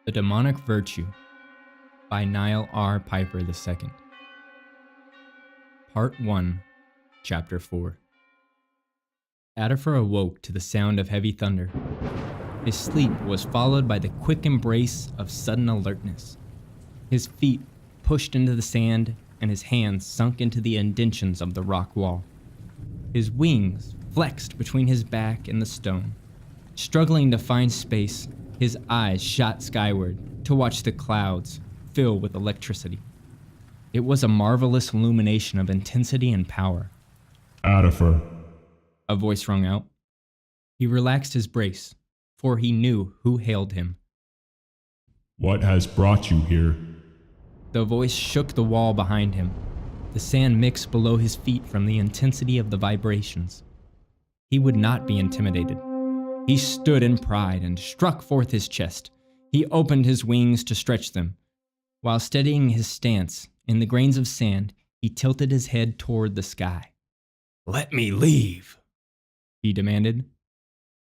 The Demonic Virtue by Knial Piper II. Part 1, Chapter 4. Adolpher awoke to the sound of heavy thunder. His sleep was followed by the quick embrace of sudden alertness. His feet pushed into the sand and his hands sunk into the indentions of the rock wall. His wings flexed between his back and the stone. Struggling to find space, his eyes shot skyward to watch the clouds fill with electricity. It was a marvelous illumination of intensity and power. Adolpher, a voice rung out. He relaxed his brace, for he knew who hailed him. what has brought you here? The voice shook the wall behind him. The sand mixed below his feet from the intensity of the vibrations. He would not be intimidated. He stood in pride and struck forth his chest. He opened his wings to stretch them. While steadying his stance in the grains of sand, he tilted his head toward the sky. "Let me leave," he demanded.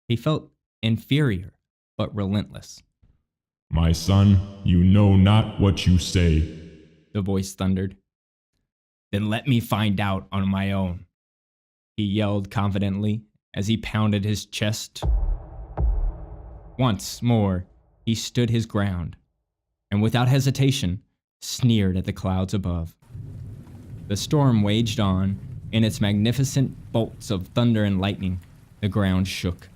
He felt inferior, but relentless. My son, you know not what you say. The voice thundered. "Then let me find out on my own," he yelled confidently as he pounded his chest. Once more, he stood his ground, and without hesitation, sneered at the clouds above. The storm waged on. In its magnificent bolts of thunder and lightning, the ground shook.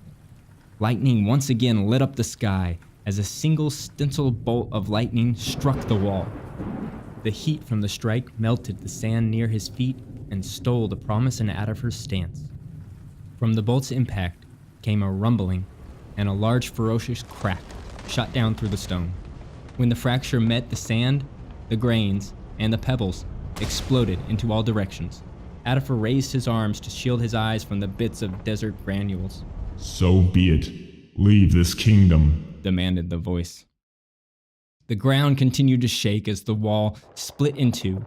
Lightning once again lit up the sky as a single stencil bolt of lightning struck the wall. The heat from the strike melted the sand near his feet and stole the promise in Adolpher's stance. From the bolt's impact came a rumbling, and a large ferocious crack shot down through the stone. When the fracture met the sand, the grains, and the pebbles exploded into all directions. Adolpher raised his arms to shield his eyes from the bits of desert granules. So be it. Leave this kingdom, demanded the voice. The ground continued to shake as the wall split in two.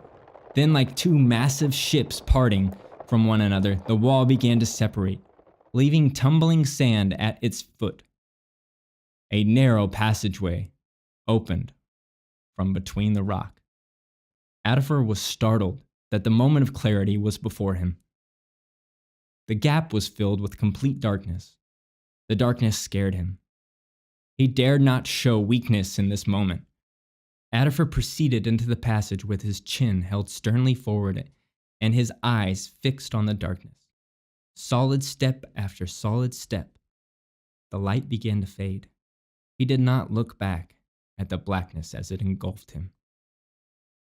Then, like two massive ships parting from one another, the wall began to separate, leaving tumbling sand at its foot. A narrow passageway opened from between the rock. Adolpher was startled that the moment of clarity was before him. The gap was filled with complete darkness. The darkness scared him. He dared not show weakness in this moment. Adolpher proceeded into the passage with his chin held sternly forward and his eyes fixed on the darkness. Solid step after solid step, the light began to fade. He did not look back at the blackness as it engulfed him.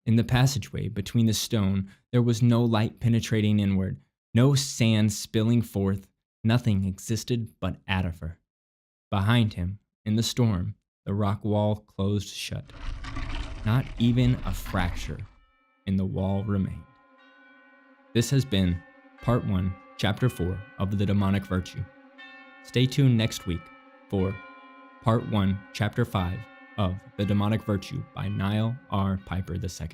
In the passageway between the stone, there was no light penetrating inward, no sand spilling forth. Nothing existed but Adolpher. Behind him, in the storm, the rock wall closed shut. Not even a fracture in the wall remained. This has been Part 1, Chapter 4 of The Demonic Virtue. Stay tuned next week for Part 1, Chapter 5 of The Demonic Virtue by Knial Piper II.